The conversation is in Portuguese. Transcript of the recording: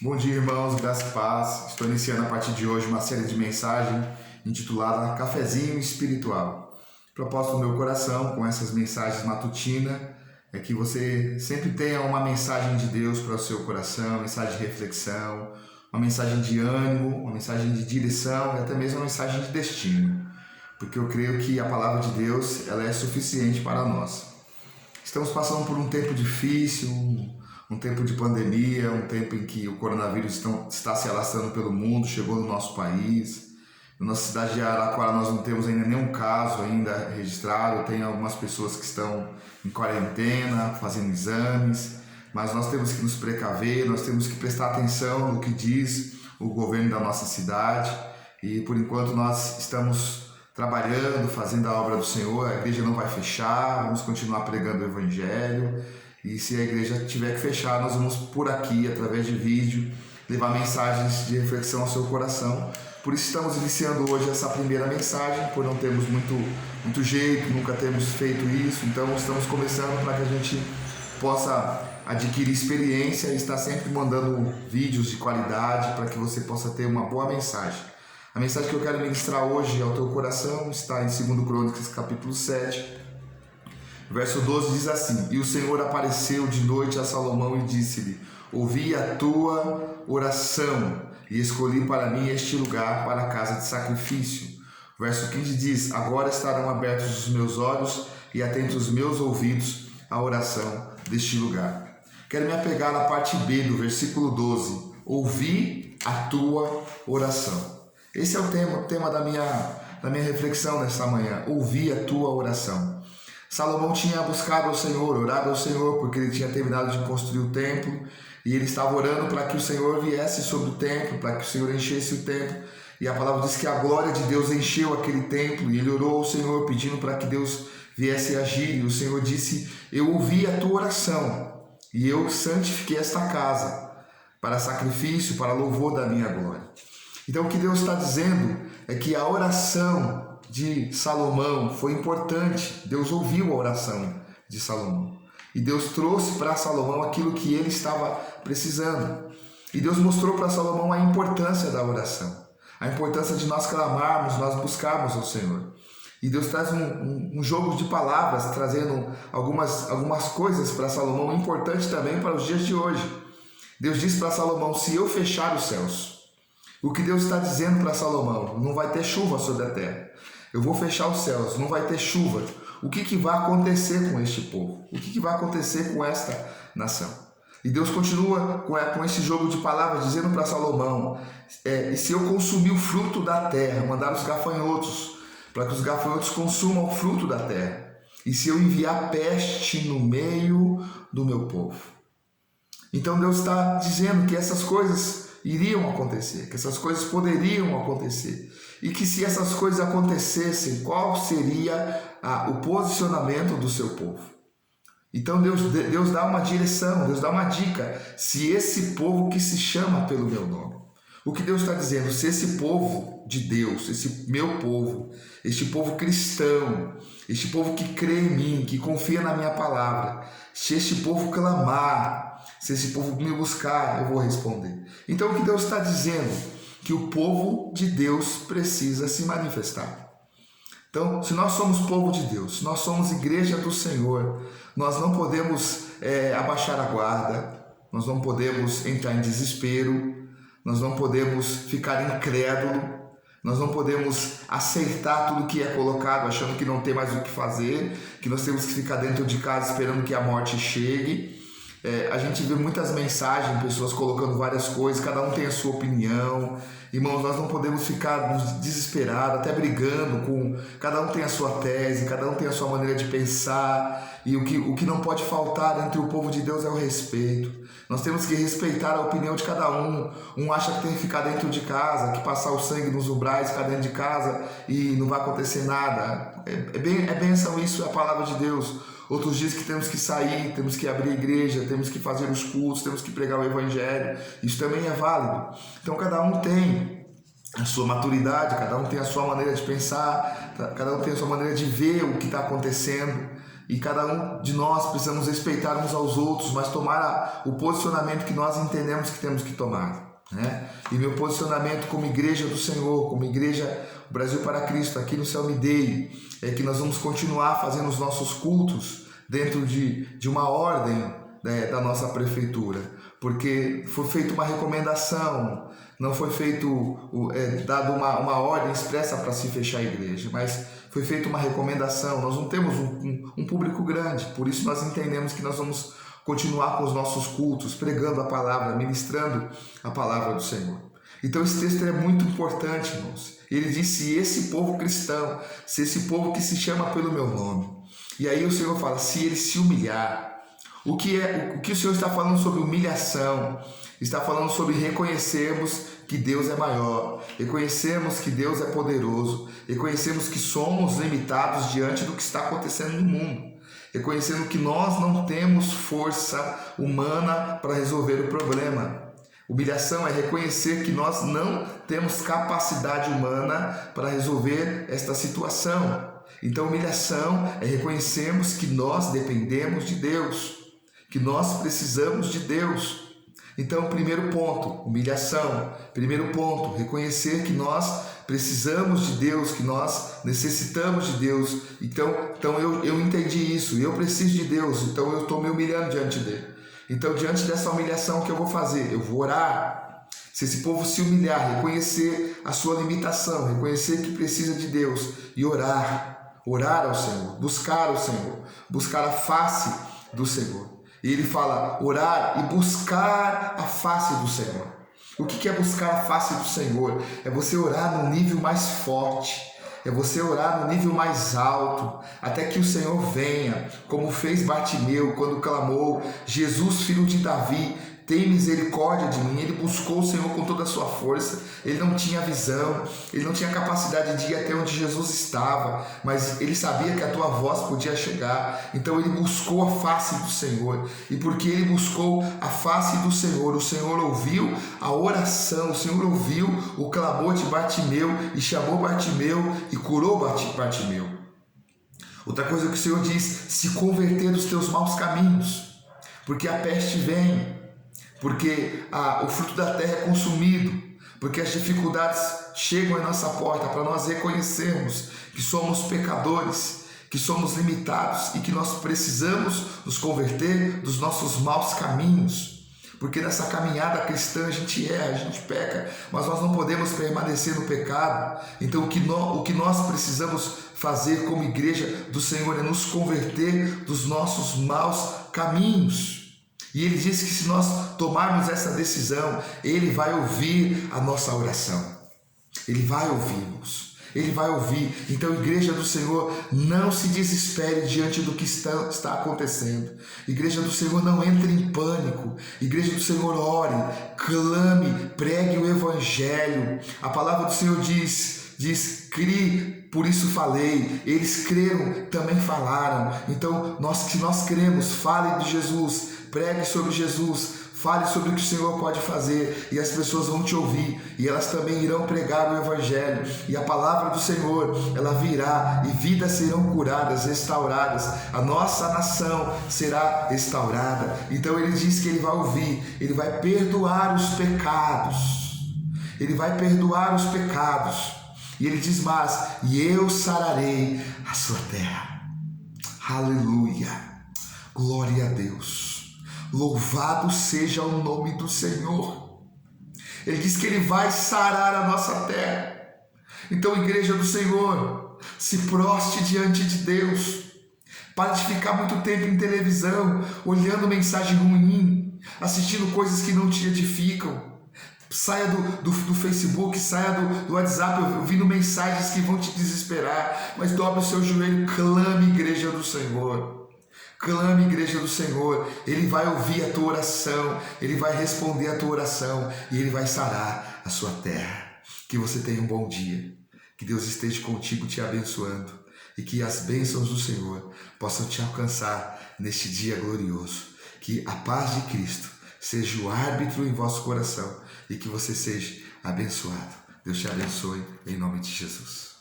Bom dia, irmãos, graça e paz. Estou iniciando a partir de hoje uma série de mensagens intitulada Cafezinho Espiritual. O propósito do meu coração com essas mensagens matutinas é que você sempre tenha uma mensagem de Deus para o seu coração, uma mensagem de reflexão, uma mensagem de ânimo, uma mensagem de direção e até mesmo uma mensagem de destino, porque eu creio que a palavra de Deus ela é suficiente para nós. Estamos passando por um tempo difícil, um tempo de pandemia, um tempo em que o coronavírus está se alastrando pelo mundo, chegou no nosso país. Na nossa cidade de Araraquara nós não temos ainda nenhum caso ainda registrado, tem algumas pessoas que estão em quarentena, fazendo exames, mas nós temos que nos precaver, nós temos que prestar atenção no que diz o governo da nossa cidade e por enquanto nós estamos trabalhando, fazendo a obra do Senhor, a igreja não vai fechar, vamos continuar pregando o Evangelho. E se a igreja tiver que fechar, nós vamos por aqui, através de vídeo, levar mensagens de reflexão ao seu coração. Por isso estamos iniciando hoje essa primeira mensagem, por não termos muito jeito, nunca temos feito isso. Então estamos começando para que a gente possa adquirir experiência e estar sempre mandando vídeos de qualidade para que você possa ter uma boa mensagem. A mensagem que eu quero ministrar hoje ao teu coração está em 2 Crônicas, capítulo 7, verso 12 diz assim: E o Senhor apareceu de noite a Salomão e disse-lhe: Ouvi a tua oração e escolhi para mim este lugar para a casa de sacrifício. Verso 15 diz: Agora estarão abertos os meus olhos e atentos os meus ouvidos à oração deste lugar. Quero me apegar na parte B do versículo 12: Ouvi a tua oração. Esse é o tema da minha reflexão nesta manhã. Ouvi a tua oração. Salomão tinha buscado ao Senhor, orado ao Senhor, porque ele tinha terminado de construir o templo e ele estava orando para que o Senhor viesse sobre o templo, para que o Senhor enchesse o templo. E a palavra diz que a glória de Deus encheu aquele templo e ele orou ao Senhor pedindo para que Deus viesse agir. E o Senhor disse: Eu ouvi a tua oração e eu santifiquei esta casa para sacrifício, para louvor da minha glória. Então o que Deus está dizendo é que a oração de Salomão foi importante. Deus ouviu a oração de Salomão e Deus trouxe para Salomão aquilo que ele estava precisando. E Deus mostrou para Salomão a importância da oração, a importância de nós clamarmos, nós buscarmos ao Senhor. E Deus traz um jogo de palavras, trazendo algumas coisas para Salomão, importante também para os dias de hoje. Deus diz para Salomão: se eu fechar os céus, o que Deus está dizendo para Salomão? Não vai ter chuva sobre a terra. Eu vou fechar os céus, não vai ter chuva. O que vai acontecer com este povo? O que vai acontecer com esta nação? E Deus continua com esse jogo de palavras, dizendo para Salomão: e se eu consumir o fruto da terra, mandar os gafanhotos, para que os gafanhotos consumam o fruto da terra, e se eu enviar peste no meio do meu povo? Então Deus está dizendo que essas coisas iriam acontecer, que essas coisas poderiam acontecer, e que se essas coisas acontecessem, qual seria o posicionamento do seu povo? Então Deus dá uma direção, Deus dá uma dica: se esse povo que se chama pelo meu nome, o que Deus está dizendo, se esse povo de Deus, esse meu povo, este povo cristão, este povo que crê em mim, que confia na minha palavra, se este povo clamar, se esse povo me buscar, eu vou responder. Então o que Deus está dizendo? Que o povo de Deus precisa se manifestar. Então, se nós somos povo de Deus, se nós somos igreja do Senhor, nós não podemos abaixar a guarda, nós não podemos entrar em desespero, nós não podemos ficar incrédulo, nós não podemos aceitar tudo que é colocado, achando que não tem mais o que fazer, que nós temos que ficar dentro de casa esperando que a morte chegue. A gente vê muitas mensagens, pessoas colocando várias coisas, cada um tem a sua opinião. Irmãos, nós não podemos ficar desesperados, até brigando com... Cada um tem a sua tese, cada um tem a sua maneira de pensar. E o que não pode faltar entre o povo de Deus é o respeito. Nós temos que respeitar a opinião de cada um. Um acha que tem que ficar dentro de casa, que passar o sangue nos umbrais, ficar dentro de casa e não vai acontecer nada. É bênção, isso é a palavra de Deus. Outros dizem que temos que sair, temos que abrir a igreja, temos que fazer os cultos, temos que pregar o Evangelho. Isso também é válido. Então cada um tem a sua maturidade, cada um tem a sua maneira de pensar, cada um tem a sua maneira de ver o que está acontecendo. e cada um de nós precisamos respeitar uns aos outros, mas tomar o posicionamento que nós entendemos que temos que tomar, né? E meu posicionamento como igreja do Senhor, como igreja Brasil para Cristo, aqui no Céu Me Dei, é que nós vamos continuar fazendo os nossos cultos dentro de uma ordem, né, da nossa prefeitura, porque foi feita uma recomendação, não foi dado uma ordem expressa para se fechar a igreja, mas foi feita uma recomendação. Nós não temos um público grande, por isso nós entendemos que nós vamos continuar com os nossos cultos, pregando a palavra, ministrando a palavra do Senhor. Então esse texto é muito importante, irmãos. Ele diz: se esse povo cristão, se esse povo que se chama pelo meu nome, e aí o Senhor fala, se ele se humilhar. O que o Senhor está falando sobre humilhação? Está falando sobre reconhecermos que Deus é maior, reconhecermos que Deus é poderoso, reconhecermos que somos limitados diante do que está acontecendo no mundo, reconhecendo que nós não temos força humana para resolver o problema. Humilhação é reconhecer que nós não temos capacidade humana para resolver esta situação. Então, humilhação é reconhecermos que nós dependemos de Deus, que nós precisamos de Deus. Então, primeiro ponto, humilhação. Primeiro ponto, reconhecer que nós precisamos de Deus, que nós necessitamos de Deus. Então eu entendi isso, eu preciso de Deus, então eu estou me humilhando diante dele. Então, diante dessa humilhação, o que eu vou fazer? Eu vou orar. Se esse povo se humilhar, reconhecer a sua limitação, reconhecer que precisa de Deus e orar ao Senhor, buscar o Senhor, buscar a face do Senhor. E ele fala orar e buscar a face do Senhor. O que é buscar a face do Senhor? É você orar no nível mais forte, é você orar no nível mais alto, até que o Senhor venha, como fez Bartimeu quando clamou: Jesus, filho de Davi, tem misericórdia de mim. Ele buscou o Senhor com toda a sua força. Ele não tinha visão, ele não tinha capacidade de ir até onde Jesus estava, mas ele sabia que a tua voz podia chegar. Então ele buscou a face do Senhor, e porque ele buscou a face do Senhor, o Senhor ouviu a oração, o Senhor ouviu o clamor de Bartimeu e chamou Bartimeu e curou Bartimeu. Outra coisa que o Senhor diz: se converter dos teus maus caminhos, porque a peste vem, porque o fruto da terra é consumido, porque as dificuldades chegam à nossa porta, para nós reconhecermos que somos pecadores, que somos limitados e que nós precisamos nos converter dos nossos maus caminhos. Porque nessa caminhada cristã a gente erra, a gente peca, mas nós não podemos permanecer no pecado. Então o que nós precisamos fazer como igreja do Senhor é nos converter dos nossos maus caminhos. E ele diz que se nós tomarmos essa decisão, ele vai ouvir a nossa oração. Ele vai ouvir-nos. Ele vai ouvir. Então, igreja do Senhor, não se desespere diante do que está acontecendo. Igreja do Senhor, não entre em pânico. Igreja do Senhor, ore, clame, pregue o evangelho. A palavra do Senhor diz, crie, por isso falei. Eles creram, também falaram. Então, se nós cremos, fale de Jesus, pregue sobre Jesus, fale sobre o que o Senhor pode fazer, e as pessoas vão te ouvir, e elas também irão pregar o evangelho, e a palavra do Senhor, ela virá, e vidas serão curadas, restauradas, a nossa nação será restaurada. Então ele diz que ele vai ouvir, ele vai perdoar os pecados, ele vai perdoar os pecados, e ele diz mais: e eu sararei a sua terra. Aleluia, glória a Deus. Louvado seja o nome do Senhor. Ele diz que ele vai sarar a nossa terra. Então, igreja do Senhor, se proste diante de Deus. Pare de ficar muito tempo em televisão, olhando mensagem ruim, assistindo coisas que não te edificam. Saia do Facebook, saia do WhatsApp, ouvindo mensagens que vão te desesperar. Mas dobre o seu joelho, clame, igreja do Senhor. Clame, igreja do Senhor. Ele vai ouvir a tua oração, ele vai responder a tua oração e ele vai sarar a sua terra. Que você tenha um bom dia, que Deus esteja contigo te abençoando e que as bênçãos do Senhor possam te alcançar neste dia glorioso. Que a paz de Cristo seja o árbitro em vosso coração e que você seja abençoado. Deus te abençoe em nome de Jesus.